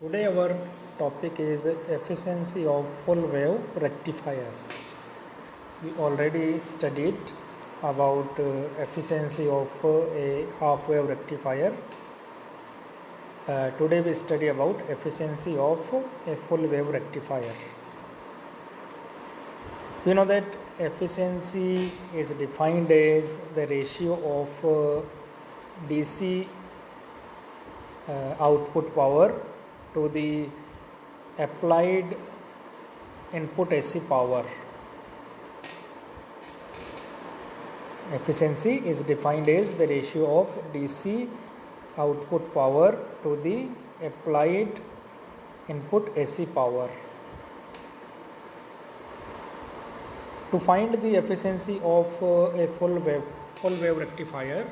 Today our topic is efficiency of full wave rectifier. We already studied about efficiency of a half wave rectifier. Today we study about efficiency of a full wave rectifier. We know that efficiency is defined as the ratio of DC output power to the applied input AC power. Efficiency is defined as the ratio of DC output power to the applied input AC power. To find the efficiency of a full wave rectifier,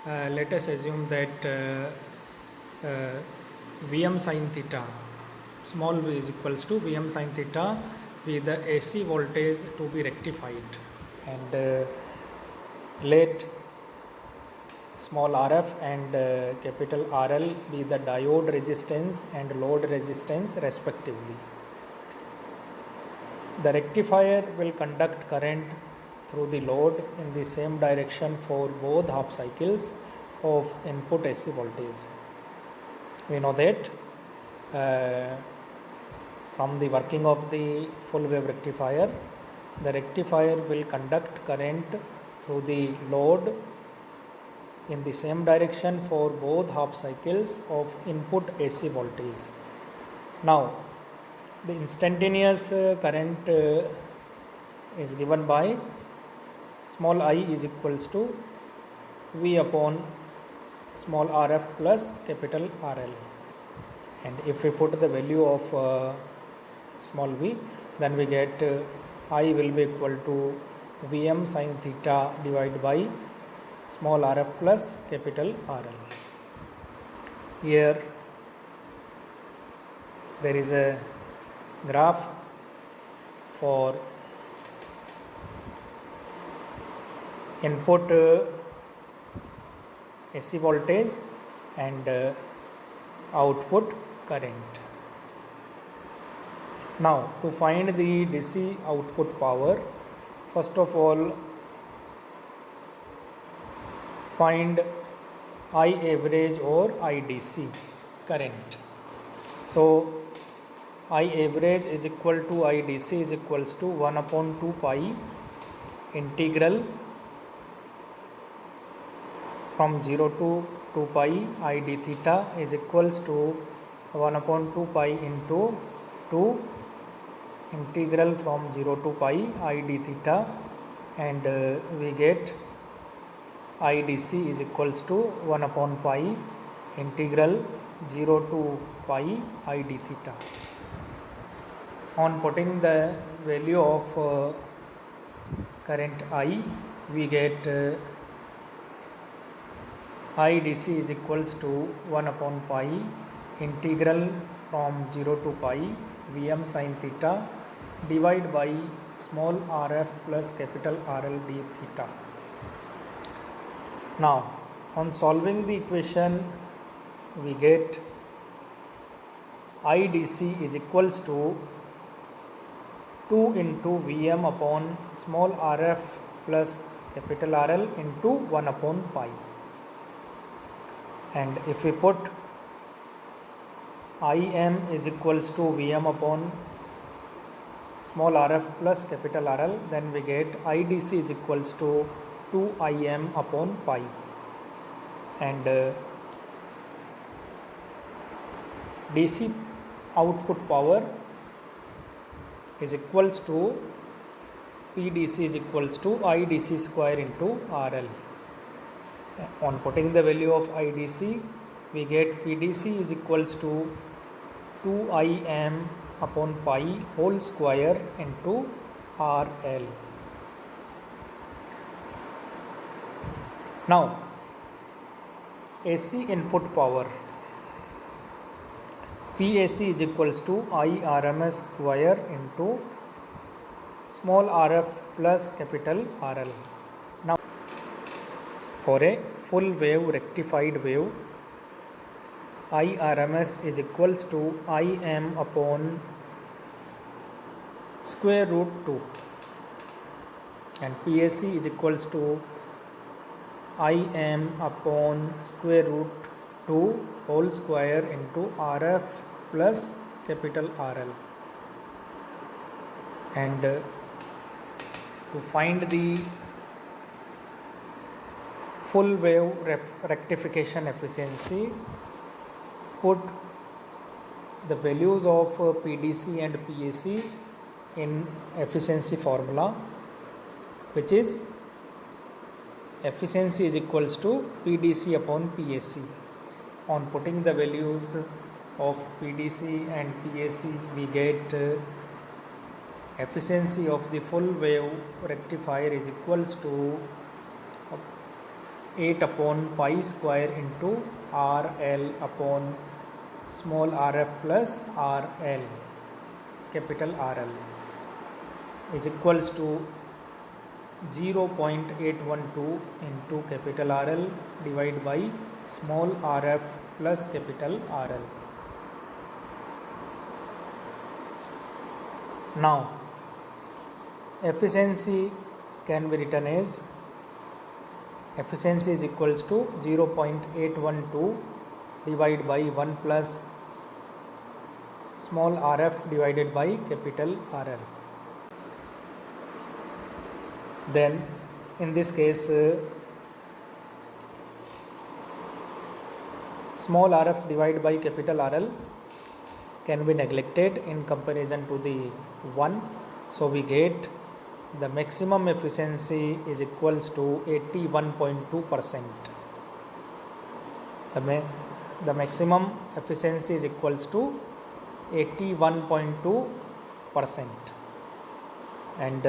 let us assume that Vm sin theta, small v is equals to Vm sin theta with the AC voltage to be rectified, and let small rf and capital RL be the diode resistance and load resistance respectively. The rectifier will conduct current through the load in the same direction for both half cycles of input AC voltage. We know that from the working of the full wave rectifier, the rectifier will conduct current through the load in the same direction for both half cycles of input AC voltage. Now, the instantaneous current is given by small I is equals to V upon small rf plus capital RL, and if we put the value of small v, then we get I will be equal to Vm sin theta divided by small rf plus capital RL. Here there is a graph for input AC voltage and output current. Now, to find the DC output power, first of all find I average or IDC current. So I average is equal to IDC is equals to 1 upon 2 pi integral from 0 to 2 pi I d theta is equals to 1 upon 2 pi into 2 integral from 0 to pi I d theta, and we get IDC is equals to 1 upon pi integral 0 to pi I d theta. On putting the value of current I, we get IDC is equals to 1 upon pi integral from 0 to pi Vm sin theta divided by small rf plus capital RL d theta. Now, on solving the equation, we get IDC is equals to 2 into Vm upon small rf plus capital RL into 1 upon pi. And if we put Im is equals to Vm upon small rf plus capital RL, then we get IDC is equals to 2 Im upon pi, and DC output power is equals to PDC is equals to IDC square into RL. On putting the value of IDC, we get PDC is equals to 2 Im upon pi whole square into RL. Now, AC input power, PAC is equals to IRMS square into small rf plus capital RL. Now, for a full wave rectified wave, IRMS is equals to Im upon square root 2, and PAC is equals to Im upon square root 2 whole square into RF plus capital RL. And to find the full wave rectification efficiency, put the values of PDC and PAC in efficiency formula, which is efficiency is equals to PDC upon PAC. On putting the values of PDC and PAC, we get efficiency of the full wave rectifier is equals to 8 upon pi square into RL upon small rf plus RL, capital RL, is equals to 0.812 into capital RL divided by small rf plus capital RL. Now, efficiency can be written as efficiency is equals to 0.812 divided by 1 plus small rf divided by capital RL. Then in this case, small rf divided by capital RL can be neglected in comparison to the 1. So we get the maximum efficiency is equals to 81.2%. The maximum efficiency is equals to 81.2%. And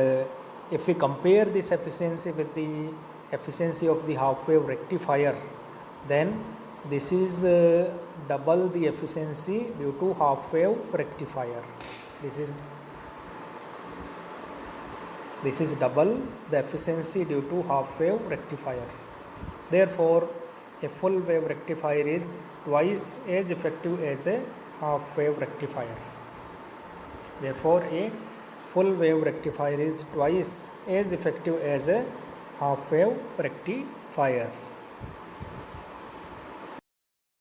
if we compare this efficiency with the efficiency of the half wave rectifier, then this is double the efficiency due to half wave rectifier. This is double the efficiency due to half wave rectifier. Therefore, a full wave rectifier is twice as effective as a half wave rectifier. Therefore, a full wave rectifier is twice as effective as a half wave rectifier.